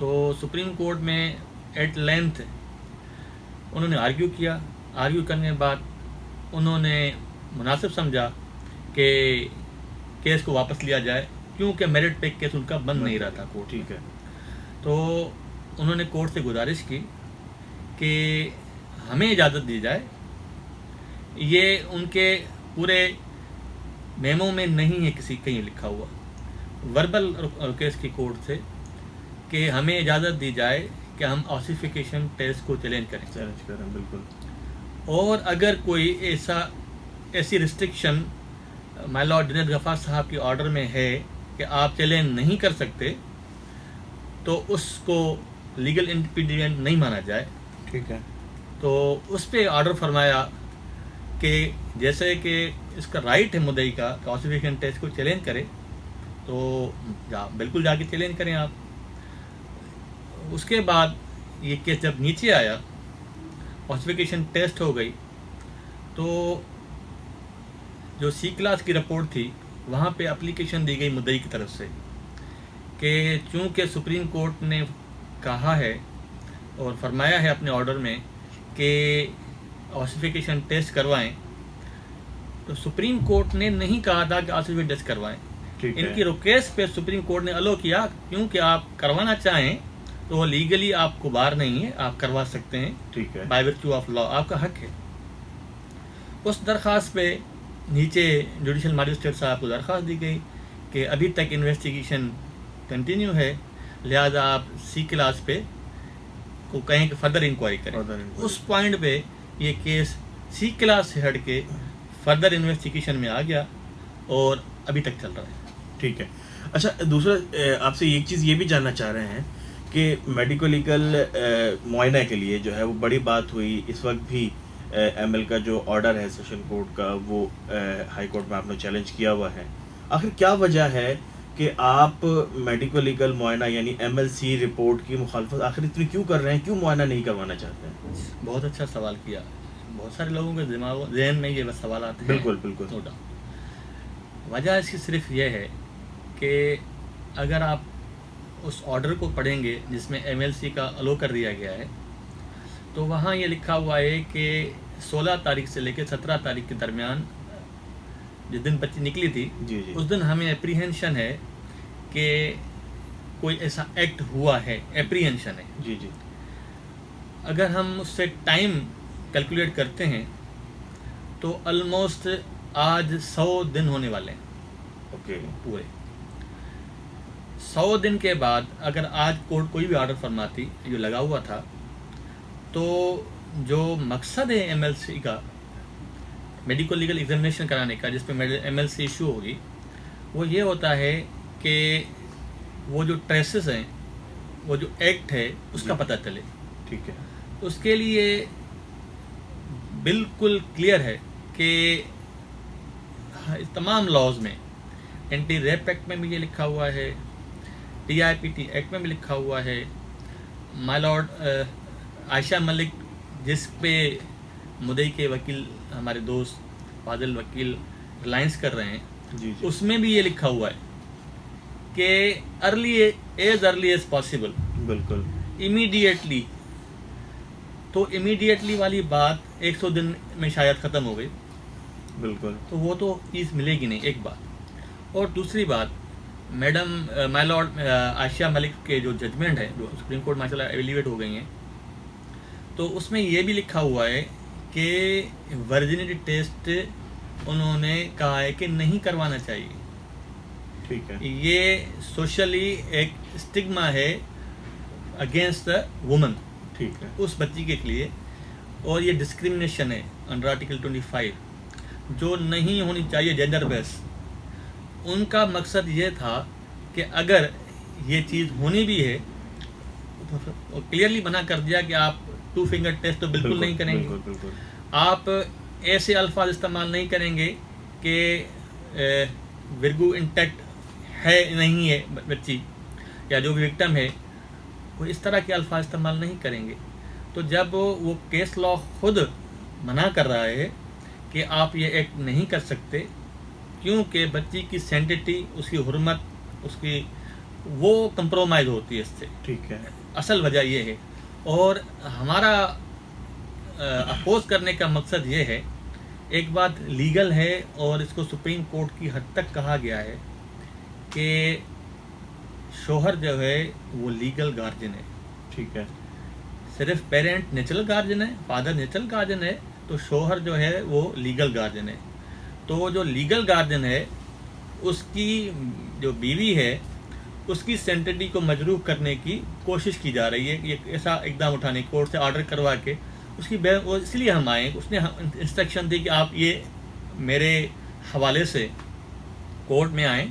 تو supreme court میں at length انہوں نے آرگیو کیا. آرگیو کرنے کے بعد انہوں نے مناسب سمجھا کہ کیس کو واپس لیا جائے, کیونکہ میرٹ پہ کیس ان کا بند نہیں رہا تھا کورٹ. ٹھیک ہے. تو انہوں نے کورٹ سے گزارش کی کہ ہمیں اجازت دی جائے. یہ ان کے پورے میمو میں نہیں ہے کسی کہیں لکھا ہوا, وربل ریکویسٹ کی کورٹ سے کہ ہمیں اجازت دی جائے کہ ہم آسیفیکیشن ٹیسٹ کو چیلنج کریں. بالکل. اور اگر کوئی ایسی ریسٹرکشن مائی لارڈ جنید غفار صاحب کی آرڈر میں ہے کہ آپ چیلنج نہیں کر سکتے, تو اس کو لیگل امپیڈمنٹ نہیں مانا جائے. ٹھیک ہے. تو اس پہ آرڈر فرمایا کہ جیسے کہ اس کا رائٹ ہے مدعی کا آسیفیکیشن ٹیسٹ کو چیلنج کرے, تو بالکل جا کے چیلنج کریں آپ. اس کے بعد یہ کیس جب نیچے آیا, آسیفیکیشن ٹیسٹ ہو گئی, تو جو سی کلاس کی رپورٹ تھی وہاں پہ اپلیکیشن دی گئی مدعی کی طرف سے کہ چونکہ سپریم کورٹ نے کہا ہے اور فرمایا ہے اپنے آرڈر میں کہ آسیفیکیشن ٹیسٹ کروائیں, تو سپریم کورٹ نے نہیں کہا تھا کہ آسیفیکیشن ٹیسٹ کروائیں. ان کی ریکویسٹ پہ سپریم کورٹ نے الو کیا, کیونکہ آپ کروانا چاہیں تو لیگلی آپ کو بار نہیں ہے, آپ کروا سکتے ہیں. ٹھیک ہے. بائی ورچو آف لا آپ کا حق ہے. اس درخواست پہ نیچے جوڈیشل ماجسٹریٹ صاحب کو درخواست دی گئی کہ ابھی تک انویسٹیگیشن کنٹینیو ہے, لہذا آپ سی کلاس پہ کو کہیں کہ فردر انکوائری کریں. اس پوائنٹ پہ یہ کیس سی کلاس سے ہٹ کے فردر انویسٹیگیشن میں آ گیا اور ابھی تک چل رہا ہے. ٹھیک ہے. اچھا, دوسرا آپ سے ایک چیز یہ بھی جاننا چاہ رہے ہیں کہ میڈیکو لیگل معائنہ کے لیے جو ہے وہ بڑی بات ہوئی. اس وقت بھی ایم ایل کا جو آرڈر ہے سیشن کورٹ کا وہ ہائی کورٹ میں آپ نے چیلنج کیا ہوا ہے. آخر کیا وجہ ہے کہ آپ میڈیکو لیگل معائنہ یعنی ایم ایل سی رپورٹ کی مخالفت آخر اتنی کیوں کر رہے ہیں, کیوں معائنہ نہیں کروانا چاہتے ہیں؟ بہت اچھا سوال کیا. بہت سارے لوگوں کے ذہن میں یہ سوالات ہیں. بالکل بالکل. No doubt. وجہ اس کی صرف یہ ہے کہ اگر آپ اس آرڈر کو پڑھیں گے جس میں ایم ایل سی کا الو کر دیا گیا ہے, تو وہاں یہ لکھا ہوا ہے کہ 16 تاریخ سے لے کے 17 تاریخ کے درمیان جس دن بچی نکلی تھی, جی جی, اس دن ہمیں اپریہنشن ہے کہ کوئی ایسا ایکٹ ہوا ہے, اپریہنشن ہے. جی جی. اگر ہم اس سے ٹائم کیلکولیٹ کرتے ہیں تو آلموسٹ آج 100 دن ہونے والے ہیں. اوکے. پورے 100 دن کے بعد اگر آج کورٹ کوئی بھی آرڈر فرماتی جو لگا ہوا تھا, تو جو مقصد ہے ایم ایل سی کا میڈیکل لیگل ایگزامینیشن کرانے کا, جس پہ ایم ایل سی ایشو ہوگی, وہ یہ ہوتا ہے کہ وہ جو ٹریسز ہیں, وہ جو ایکٹ ہے اس کا پتہ چلے. ٹھیک ہے. اس کے لیے بالکل کلیئر ہے کہ تمام لاز میں, اینٹی ریپ ایکٹ میں بھی یہ لکھا ہوا ہے, T I P T act میں بھی لکھا ہوا ہے. مائی لارڈ عائشہ ملک جس پہ مدعی کے وکیل ہمارے دوست فاضل وکیل ریلائنس کر رہے ہیں, جی جی, اس میں بھی یہ لکھا ہوا ہے کہ ارلی ایز پاسبل, بالکل امیڈیٹلی. تو امیڈیٹلی والی بات 100 دن میں شاید ختم ہو گئی, بالکل. تو وہ تو چیز ملے گی نہیں, ایک بات. اور دوسری بات, میڈم مائی لارڈ عائشہ ملک کے جو ججمنٹ ہے, جو سپریم کورٹ ماشاء اللہ ایویلیویٹ ہو گئی ہیں, تو اس میں یہ بھی لکھا ہوا ہے کہ ورجنٹی ٹیسٹ انہوں نے کہا ہے کہ نہیں کروانا چاہیے. ٹھیک ہے. یہ سوشلی ایک اسٹگما ہے اگینسٹ دا وومن, ٹھیک ہے. اس بچی کے لیے, اور یہ ڈسکریمنیشن ہے انڈر آرٹیکل 25 جو نہیں ہونی چاہیے جینڈر بیس. ان کا مقصد یہ تھا کہ اگر یہ چیز ہونی بھی ہے تو کلیئرلی منع کر دیا کہ آپ 2 فنگر ٹیسٹ تو بالکل نہیں کریں گے. بالکل. آپ ایسے الفاظ استعمال نہیں کریں گے کہ ورگو انٹیکٹ ہے نہیں ہے بچی, یا جو بھی وکٹم ہے وہ اس طرح کے الفاظ استعمال نہیں کریں گے. تو جب وہ کیس لا خود منع کر رہا ہے کہ آپ یہ ایکٹ نہیں کر سکتے, کیونکہ بچی کی سینٹیٹی, اس کی حرمت, اس کی وہ کمپرومائز ہوتی ہے اس سے. ٹھیک ہے. اصل وجہ یہ ہے. اور ہمارا اپوز کرنے کا مقصد یہ ہے، ایک بات لیگل ہے اور اس کو سپریم کورٹ کی حد تک کہا گیا ہے کہ شوہر جو ہے وہ لیگل گارجین ہے. ٹھیک ہے. صرف پیرنٹ نیچرل گارجین ہے، فادر نیچرل گارجین ہے، تو شوہر جو ہے وہ لیگل گارجین ہے. تو جو لیگل گارجین ہے اس کی جو بیوی ہے اس کی سینٹرٹی کو مجروح کرنے کی کوشش کی جا رہی ہے. یہ ایسا اقدام اٹھانے کورٹ سے آرڈر کروا کے اس کی اس لیے ہم آئے. اس نے انسٹرکشن دی کہ آپ یہ میرے حوالے سے کورٹ میں آئیں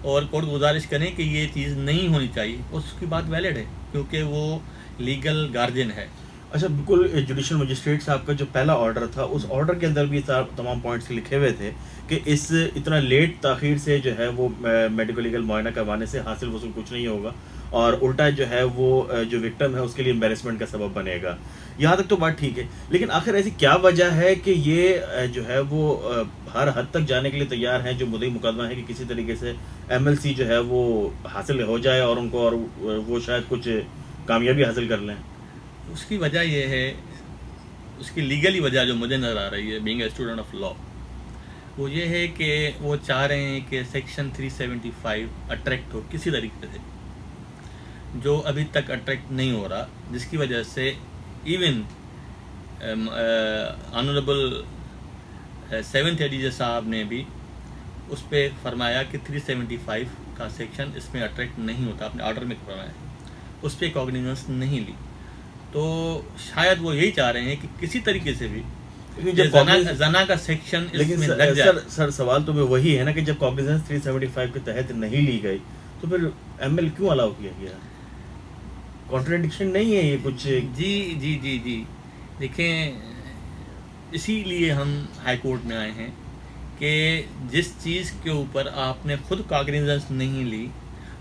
اور کورٹ گزارش کریں کہ یہ چیز نہیں ہونی چاہیے. اس کی بات ویلڈ ہے کیونکہ وہ لیگل گارجین ہے. اچھا بالکل. جوڈیشل مجسٹریٹ صاحب کا جو پہلا آرڈر تھا اس آرڈر کے اندر بھی تمام پوائنٹس لکھے ہوئے تھے کہ اس اتنا لیٹ تاخیر سے جو ہے وہ میڈیکل لیگل معائنہ کروانے سے حاصل وصول کچھ نہیں ہوگا اور الٹا جو ہے وہ جو وکٹم ہے اس کے لیے امبیرسمنٹ کا سبب بنے گا. یہاں تک تو بات ٹھیک ہے، لیکن آخر ایسی کیا وجہ ہے کہ یہ جو ہے وہ ہر حد تک جانے کے لیے تیار ہیں جو مدعی مقدمہ ہے کہ کسی طریقے سے ایم ایل سی جو ہے وہ حاصل ہو جائے اور ان کو اور وہ شاید کچھ کامیابی حاصل کر لیں؟ اس کی وجہ یہ ہے، اس کی لیگلی وجہ جو مجھے نظر آ رہی ہے being a student of law, وہ یہ ہے کہ وہ چاہ رہے ہیں کہ سیکشن 375 اٹریکٹ ہو کسی طریقے سے، جو ابھی تک اٹریکٹ نہیں ہو رہا، جس کی وجہ سے ایون آنریبل 7th ایڈیجر صاحب نے بھی اس پہ فرمایا کہ 375 کا سیکشن اس میں اٹریکٹ نہیں ہوتا. اپنے آرڈر میں فرمایا، اس پہ کوگنیزنس نہیں لی. تو شاید وہ یہی چاہ رہے ہیں کہ کسی طریقے سے بھی زنا کا سیکشن اس میں لگ جائے. سر سوال تو وہی ہے نا کہ جب کوگنیزنس 375 کے تحت نہیں لی گئی تو پھر ایم ایل کیوں الاؤ کیا گیا؟ کانٹرڈکشن نہیں ہے یہ کچھ؟ جی دیکھیں، اسی لیے ہم ہائی کورٹ میں آئے ہیں کہ جس چیز کے اوپر آپ نے خود کاگنیزنس نہیں لی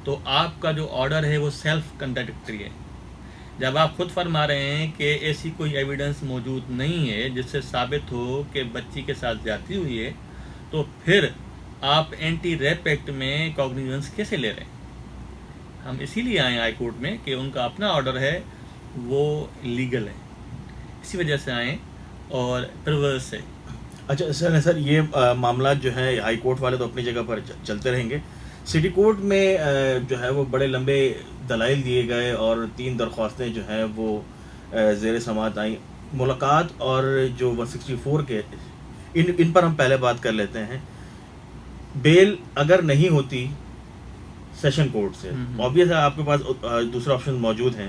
تو آپ کا جو آرڈر ہے وہ سیلف کنٹراڈکٹری ہے. جب آپ خود فرما رہے ہیں کہ ایسی کوئی ایویڈنس موجود نہیں ہے جس سے ثابت ہو کہ بچی کے ساتھ زیادتی ہوئی ہے، تو پھر آپ اینٹی ریپ ایکٹ میں کاگنیزنس کیسے لے رہے ہیں؟ ہم اسی لیے آئے ہائی کورٹ میں کہ ان کا اپنا آرڈر ہے وہ لیگل ہے، اسی وجہ سے آئیں اور پرورس سے. اچھا سر یہ معاملات جو ہے ہائی کورٹ والے تو اپنی جگہ پر چلتے رہیں گے. سٹی کورٹ میں جو ہے وہ بڑے لمبے دلائل دیے گئے اور 3 درخواستیں جو ہیں وہ زیر سماعت آئیں. ملاقات اور جو 164 کے ان پر ہم پہلے بات کر لیتے ہیں. بیل اگر نہیں ہوتی سیشن کورٹ سے، obvious ہے آپ کے پاس دوسرا آپشن موجود ہیں،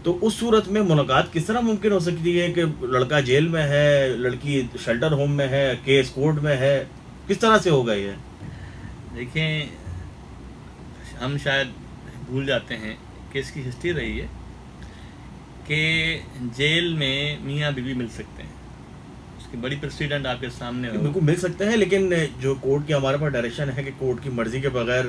تو اس صورت میں ملاقات کس طرح ممکن ہو سکتی ہے کہ لڑکا جیل میں ہے، لڑکی شیلٹر ہوم میں ہے، کیس کورٹ میں ہے، کس طرح سے ہوگا یہ؟ دیکھیں، ہم شاید بھول جاتے ہیں کہ اس کی ہسٹری رہی ہے کہ جیل میں میاں بیوی مل سکتے ہیں. اس کی بڑی پریسیڈنٹ آپ کے سامنے ہو. بالکل مل سکتے ہیں، لیکن جو کورٹ کی ہمارے پاس ڈائریکشن ہے کہ کورٹ کی مرضی کے بغیر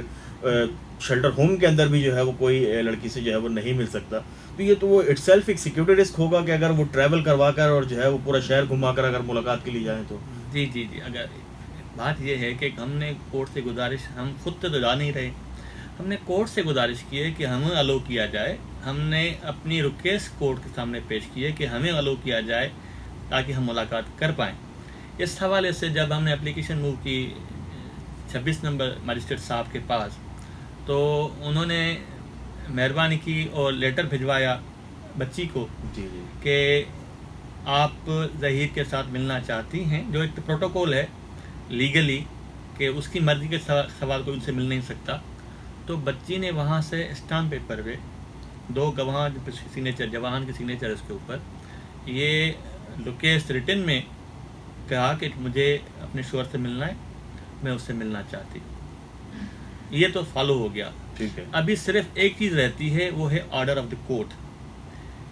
شیلٹر ہوم کے اندر بھی جو ہے وہ کوئی لڑکی سے جو ہے وہ نہیں مل سکتا. تو یہ تو وہ اٹ سیلف ایک سیکیورٹی رسک ہوگا کہ اگر وہ ٹریول کروا کر اور جو ہے وہ پورا شہر گھما کر اگر ملاقات کے لیے جائیں تو. جی اگر بات یہ ہے کہ ہم نے کورٹ سے گزارش، ہم خود تو جا نہیں رہے، ہم نے کورٹ سے گزارش کی ہے کہ ہمیں الاؤ کیا جائے. ہم نے اپنی ریکویسٹ کورٹ کے سامنے پیش کی ہے کہ ہمیں الاؤ کیا جائے تاکہ ہم ملاقات کر پائیں. اس حوالے سے جب ہم نے اپلیکیشن موو کی 26 نمبر مجسٹریٹ صاحب کے پاس، تو انہوں نے مہربانی کی اور لیٹر بھجوایا بچی کو کہ آپ ظہیر کے ساتھ ملنا چاہتی ہیں، جو ایک پروٹوکول ہے لیگلی کہ اس کی مرضی کے سوال کوئی ان سے مل نہیں سکتا. تو بچی نے وہاں سے اسٹامپ پیپر پہ 2 گواہ سگنیچر، جواہان کے سگنیچر اس کے اوپر، یہ لوکیس ریٹن میں کہا کہ مجھے اپنے شوہر سے ملنا ہے، میں اس سے ملنا چاہتی ہوں. یہ تو فالو ہو گیا. ٹھیک ہے. ابھی صرف ایک چیز رہتی ہے، وہ ہے آرڈر آف دی کورٹ،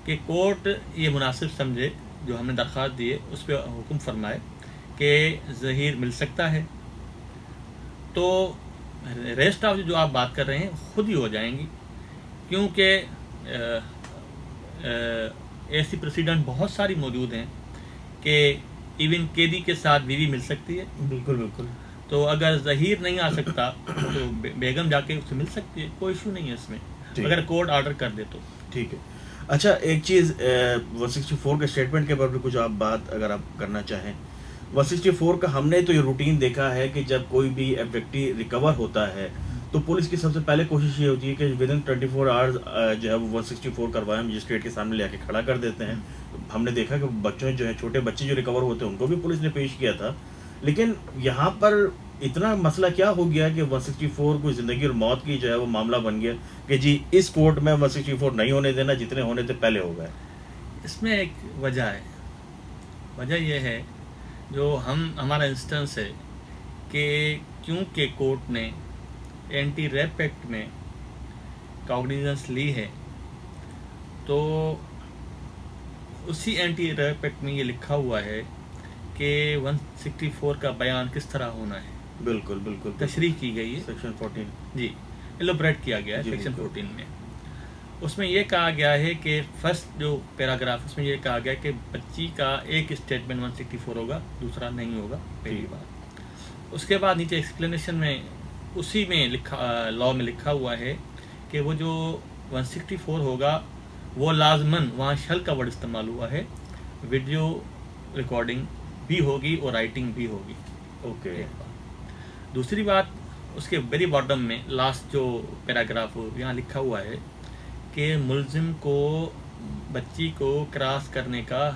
کہ کورٹ یہ مناسب سمجھے جو ہم نے درخواست دی ہے اس پہ حکم فرمائے کہ ظہیر مل سکتا ہے. تو ریسٹ آف جو آپ بات کر رہے ہیں خود ہی ہو جائیں گی، کیونکہ ایسی پریسیڈنٹ بہت ساری موجود ہیں کہ ایون قیدی کے ساتھ بیوی مل سکتی ہے. بالکل. تو اگر ظہیر نہیں آ سکتا تو بیگم جا کے اس سے مل سکتی ہے, کوئی ایشو نہیں ہے اس میں, اگر کورٹ آرڈر کر دے تو. ٹھیک ہے. اچھا ایک چیز 164 کے اسٹیٹمنٹ کے اوپر بھی کچھ آپ بات اگر آپ کرنا چاہیں. 164 کا ہم نے تو یہ روٹین دیکھا ہے کہ جب کوئی بھی ایبڈکٹی ریکور ہوتا ہے تو پولیس کی سب سے پہلے کوشش یہ ہوتی ہے کہ ود ان 24 آورز جو ہے وہ 164 کروائیں, مجسٹریٹ کے سامنے لے کے کھڑا کر دیتے ہیں. ہم نے دیکھا کہ بچوں جو ہیں, چھوٹے بچے جو ریکور ہوتے ہیں ان کو بھی پولیس نے پیش کیا تھا. لیکن یہاں پر اتنا مسئلہ کیا ہو گیا کہ 164 کوئی زندگی اور موت کی جو ہے وہ معاملہ بن گیا کہ جی اس کورٹ میں 164 نہیں ہونے دینا, جتنے ہونے تھے پہلے ہو گئے. اس میں ایک وجہ ہے. وجہ یہ ہے جو ہمارا انسٹنس ہے کہ کیونکہ کورٹ نے اینٹی ریپ ایکٹ میں کاگنیزنس لی ہے, تو اسی اینٹی ریپ ایکٹ میں یہ لکھا ہوا ہے کہ 164 کا بیان کس طرح ہونا ہے. بالکل بالکل تشریح کی گئی ہے, سیکشن 14 جی ایلوبریٹ کیا گیا ہے سیکشن 14 میں. اس میں یہ کہا گیا ہے کہ فرسٹ جو پیراگراف اس میں یہ کہا گیا کہ بچی کا ایک اسٹیٹمنٹ 164 ہوگا, دوسرا نہیں ہوگا, پہلی بات. اس کے بعد نیچے ایکسپلینیشن میں اسی میں لاء میں لکھا ہوا ہے کہ وہ جو 164 ہوگا وہ لازماً, وہاں شل کا ورڈ استعمال ہوا ہے, ویڈیو ریکارڈنگ بھی ہوگی اور رائٹنگ بھی ہوگی. اوکے. دوسری بات اس کے ویری باٹم میں لاسٹ جو پیراگراف یہاں لکھا ہوا ہے کہ ملزم کو بچی کو کراس کرنے کا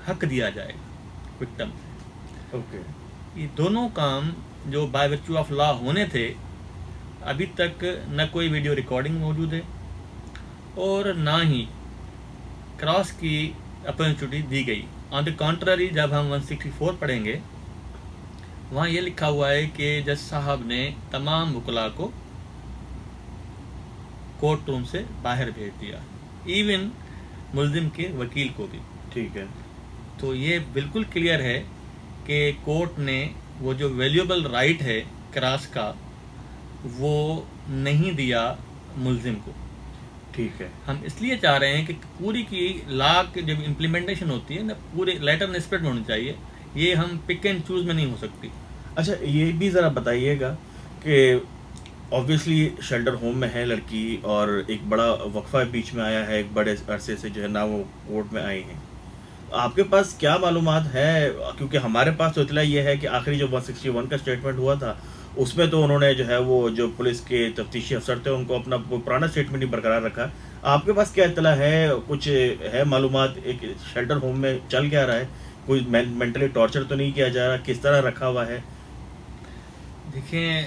حق دیا جائے گا وکٹم سے. اوکے. یہ دونوں کام جو بائی ورچو آف لا ہونے تھے, ابھی تک نہ کوئی ویڈیو ریکارڈنگ موجود ہے اور نہ ہی کراس کی اپرچونیٹی دی گئی. آن دا کانٹرری جب ہم 164 پڑھیں گے وہاں یہ لکھا ہوا ہے کہ جج صاحب نے تمام وکلاء کو کورٹ روم سے باہر بھیج دیا, ایون ملزم کے وکیل کو بھی. ٹھیک ہے. تو یہ بالکل کلیئر ہے کہ کورٹ نے وہ جو ویلیوبل رائٹ ہے کراس کا وہ نہیں دیا ملزم کو. ٹھیک ہے. ہم اس لیے چاہ رہے ہیں کہ پوری کی لا کی جب امپلیمنٹیشن ہوتی ہے نا, پورے لیٹر اینڈ اسپرٹ میں ہونی چاہیے, یہ ہم پک اینڈ چوز میں نہیں ہو سکتی. اچھا یہ بھی ذرا بتائیے گا کہ آبویسلی شیلٹر ہوم میں ہے لڑکی اور ایک بڑا وقفہ بیچ میں آیا ہے, ایک بڑے عرصے سے جو ہے نا وہ کورٹ میں آئی ہیں. آپ کے پاس کیا معلومات ہے؟ کیونکہ ہمارے پاس تو اطلاع یہ ہے کہ آخری جو 161 کا اسٹیٹمنٹ ہوا تھا اس میں تو انہوں نے جو ہے وہ جو پولیس کے تفتیشی افسر تھے ان کو اپنا پرانا اسٹیٹمنٹ ہی برقرار رکھا. آپ کے پاس کیا اطلاع ہے, کچھ ہے معلومات؟ ایک شیلٹر ہوم میں چل کیا رہا ہے, کوئی مینٹلی ٹارچر تو نہیں کیا جا رہا, کس طرح رکھا ہوا ہے؟ دیکھیں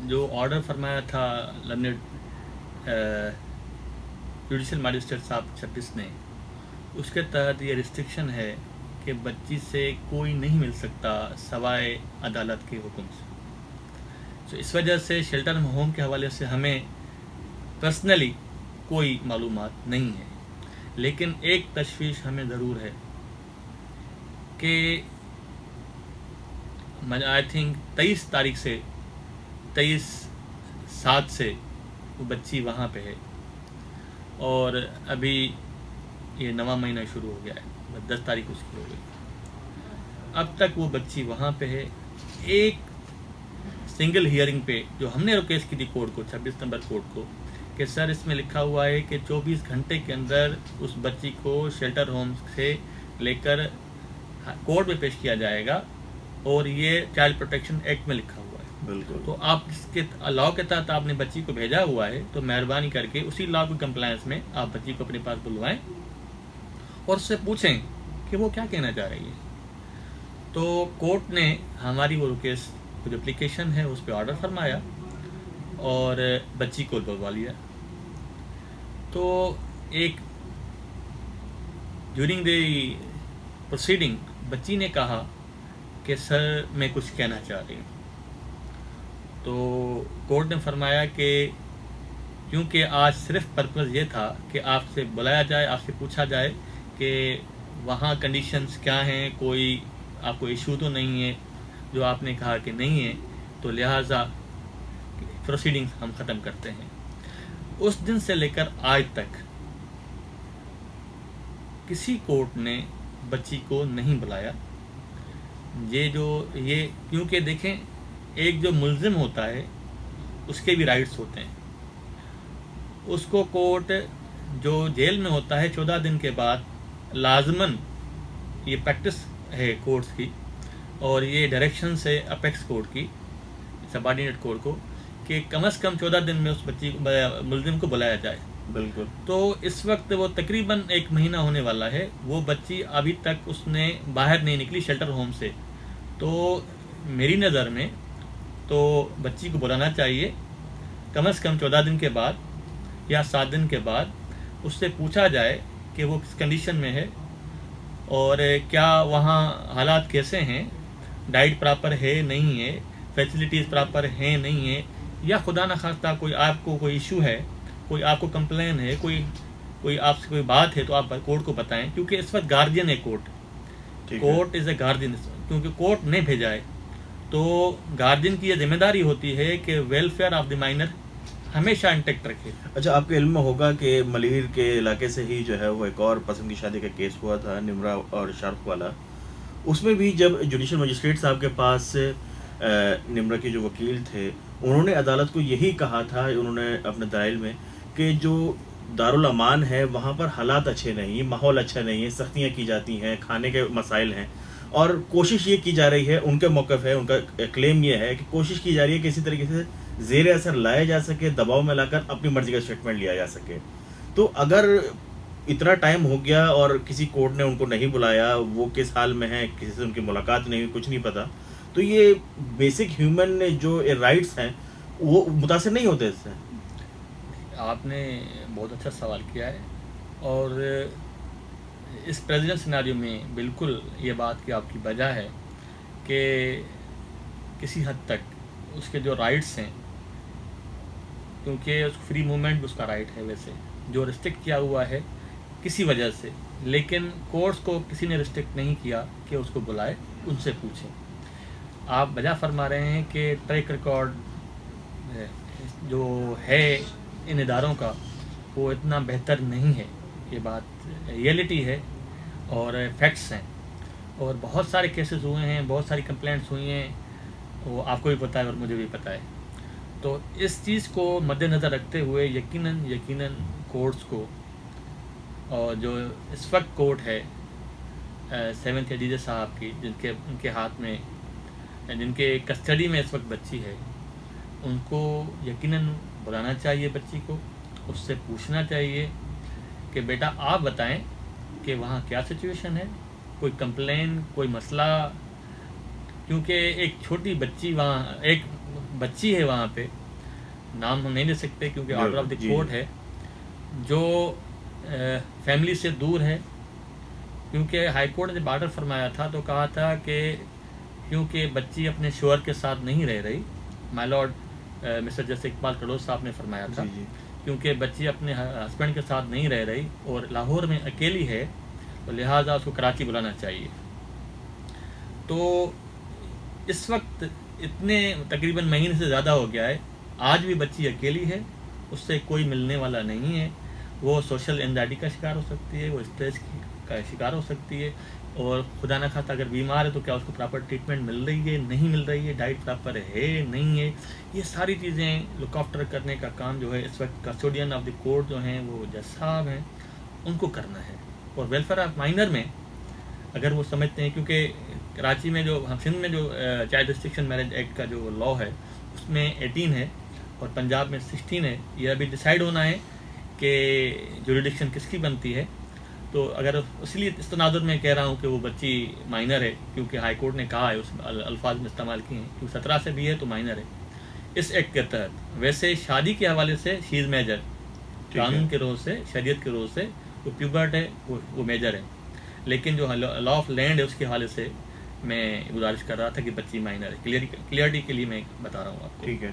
جو آرڈر فرمایا تھا لرنڈ جوڈیشل مجسٹریٹ صاحب 26 نے, اس کے تحت یہ ریسٹرکشن ہے کہ بچی سے کوئی نہیں مل سکتا سوائے عدالت کے حکم سے. تو اس وجہ سے شیلٹر ہوم کے حوالے سے ہمیں پرسنلی کوئی معلومات نہیں ہے. لیکن ایک تشویش ہمیں ضرور ہے کہ آئی تھنک 23 تاریخ سے 23/7 سے وہ بچی وہاں پہ ہے, اور ابھی یہ 9واں مہینہ شروع ہو گیا ہے, 10 تاریخ اس کی ہو گئی. اب تک وہ بچی وہاں پہ ہے. ایک سنگل ہیئرنگ پہ جو ہم نے ریکویسٹ کی تھی کورٹ کو, 26 نمبر کورٹ کو, کہ سر اس میں لکھا ہوا ہے کہ 24 گھنٹے کے اندر اس بچی کو شیلٹر ہوم سے لے کر کورٹ میں پیش کیا جائے گا, اور یہ چائلڈ پروٹیکشن ایکٹ میں لکھا ہوا ہے. بالکل. تو آپ اس کے لاء کے تحت آپ نے بچی کو بھیجا ہوا ہے, تو مہربانی کر کے اسی لاء کی کمپلائنس میں آپ بچی کو اپنے پاس بلوائیں اور اس سے پوچھیں کہ وہ کیا کہنا چاہ رہی ہے. تو کورٹ نے ہماری وہ ریکویسٹ جو اپلیکیشن ہے اس پہ آرڈر فرمایا اور بچی کو بلوا لیا. تو ایک ڈیورنگ دی پروسیڈنگ بچی نے کہا کہ سر میں کچھ کہنا چاہ رہی ہوں. تو کورٹ نے فرمایا کہ کیونکہ آج صرف پرپز یہ تھا کہ آپ سے بلایا جائے, آپ سے پوچھا جائے کہ وہاں کنڈیشنز کیا ہیں, کوئی آپ کو ایشو تو نہیں ہے, جو آپ نے کہا کہ نہیں ہے, تو لہٰذا پروسیڈنگز ہم ختم کرتے ہیں. اس دن سے لے کر آج تک کسی کورٹ نے بچی کو نہیں بلایا. یہ کیونکہ دیکھیں ایک جو ملزم ہوتا ہے اس کے بھی رائٹس ہوتے ہیں. اس کو کورٹ جو جیل میں ہوتا ہے 14 دن کے بعد لازماً، یہ پریکٹس ہے کورٹس کی اور یہ ڈائریکشن سے اپیکس کورٹ کی سبارڈینیٹ کورٹ کو کہ کم از کم 14 دن میں اس بچی ملزم کو بلایا جائے. بالکل. تو اس وقت وہ تقریباً 1 مہینہ ہونے والا ہے. وہ بچی ابھی تک اس نے باہر نہیں نکلی شیلٹر ہوم سے. تو میری نظر میں تو بچی کو بلانا چاہیے کم از کم 14 دن کے بعد یا 7 دن کے بعد. اس سے پوچھا جائے کہ وہ کس کنڈیشن میں ہے اور کیا وہاں حالات کیسے ہیں، ڈائٹ پراپر ہے نہیں ہے، فیسلٹیز پراپر ہیں نہیں ہے، یا خدا نخواستہ کوئی آپ کو کوئی ایشو ہے، کوئی آپ کو کمپلین ہے، کوئی آپ سے کوئی بات ہے تو آپ کورٹ کو بتائیں. کیونکہ اس وقت گارڈین ہے کورٹ از اے گارڈین. کیونکہ کورٹ نے بھیجا ہے تو گارڈین کی یہ ذمہ داری ہوتی ہے کہ ویلفیئر آف دی مائنر ہمیشہ انٹیکٹ رکھے. اچھا، آپ کے علم میں ہوگا کہ ملیر کے علاقے سے ہی جو ہے وہ ایک اور پسند کی شادی کا کیس ہوا تھا، نمرا اور شاہ رخ والا. اس میں بھی جب جوڈیشل مجسٹریٹ صاحب کے پاس نمرا کے جو وکیل تھے انہوں نے عدالت کو یہی کہا تھا، انہوں نے اپنے دلائل میں، کہ جو دارالامان ہے وہاں پر حالات اچھے نہیں، ماحول اچھا نہیں ہے، سختیاں کی جاتی ہیں، کھانے کے مسائل ہیں، اور کوشش یہ کی جا رہی ہے، ان کے موقف ہے، ان کا کلیم یہ ہے کہ کوشش کی جا رہی ہے کہ اسی طریقے سے زیر اثر لایا جا سکے، دباؤ میں لا کر اپنی مرضی کا اسٹیٹمنٹ لیا جا سکے. تو اگر اتنا ٹائم ہو گیا اور کسی کورٹ نے ان کو نہیں بلایا، وہ کس حال میں ہیں، کسی سے ان کی ملاقات نہیں ہوئی، کچھ نہیں پتا، تو یہ بیسک ہیومن جو رائٹس ہیں وہ متاثر نہیں ہوتے اس سے؟ آپ نے بہت اچھا سوال کیا ہے، اور اس پریزیڈنٹ سیناریو میں بالکل یہ بات کی آپ کی وجہ ہے کہ کسی حد تک اس کے جو رائٹس ہیں، کیونکہ اس کو فری موومنٹ بھی اس کا رائٹ ہے، ویسے جو ریسٹرکٹ کیا ہوا ہے کسی وجہ سے، لیکن کورٹس کو کسی نے ریسٹرکٹ نہیں کیا کہ اس کو بلائے، ان سے پوچھیں. آپ وجہ فرما رہے ہیں کہ ٹریک ریکارڈ جو ہے ان اداروں کا وہ اتنا بہتر نہیں ہے. یہ بات ریئلٹی ہے اور فیکٹس ہیں، اور بہت سارے کیسز ہوئے ہیں، بہت ساری کمپلینٹس ہوئی ہیں، وہ آپ کو بھی پتہ ہے اور مجھے بھی پتہ ہے. تو اس چیز کو مد نظر رکھتے ہوئے یقیناً کورٹس کو، اور جو اس وقت کورٹ ہے 7th ایڈیجر صاحب کی، ان کے ہاتھ میں، جن کے کسٹڈی میں اس وقت بچی ہے، ان کو یقیناً بلانا چاہیے بچی کو. اس سے پوچھنا چاہیے کہ بیٹا آپ بتائیں کہ وہاں کیا سچویشن ہے، کوئی کمپلین، کوئی مسئلہ. کیونکہ ایک چھوٹی بچی، وہاں ایک بچی ہے، وہاں پہ نام ہم نہیں لے سکتے کیونکہ آرڈر آف دی کورٹ ہے، جو فیملی سے دور ہے. کیونکہ ہائی کورٹ نے جب آرڈر فرمایا تھا تو کہا تھا کہ کیونکہ بچی اپنے شوہر کے ساتھ نہیں رہ رہی، مائی لارڈ مسٹر جسٹس اقبال کڑوس صاحب نے فرمایا تھا، کیونکہ بچی اپنے ہسبینڈ کے ساتھ نہیں رہ رہی اور لاہور میں اکیلی ہے، تو لہٰذا اس کو کراچی بلانا چاہیے. تو اس وقت اتنے تقریباً مہینے سے زیادہ ہو گیا ہے، آج بھی بچی اکیلی ہے، اس سے کوئی ملنے والا نہیں ہے. وہ سوشل اینزائٹی کا شکار ہو سکتی ہے، وہ اسٹریس کا شکار ہو سکتی ہے، اور خدا نہ خواستہ اگر بیمار ہے تو کیا اس کو پراپر ٹریٹمنٹ مل رہی ہے، نہیں مل رہی ہے، ڈائٹ پراپر ہے نہیں ہے. یہ ساری چیزیں لک آفٹر کرنے کا کام جو ہے اس وقت کسٹوڈین آف دی کورٹ جو ہیں وہ جج صاحب ہیں، ان کو کرنا ہے. اور ویلفیئر آف مائنر میں اگر وہ سمجھتے ہیں، کیونکہ کراچی میں جو سندھ میں جو چائلڈ ریسٹرکشن میرج ایکٹ کا جو لا ہے اس میں 18 ہے اور پنجاب میں 16 ہے. یہ ابھی ڈیسائیڈ ہونا ہے کہ جوریڈکشن کس کی بنتی ہے. تو اگر اس لیے اس تناظر میں کہہ رہا ہوں کہ وہ بچی مائنر ہے، کیونکہ ہائی کورٹ نے کہا ہے، اس الفاظ میں استعمال کیے ہیں، کیونکہ 17 سے بھی ہے تو مائنر ہے اس ایکٹ کے تحت. ویسے شادی کے حوالے سے شی از میجر، قانون کے روز سے، شریعت کے روز سے جو پیوبرٹ ہے وہ میجر ہے. لیکن جو لا آف لینڈ ہے اس کے حوالے سے میں گزارش کر رہا تھا کہ بچی مائنر ہے. کلیئرٹی کے لیے میں بتا رہا ہوں آپ کو. ٹھیک ہے.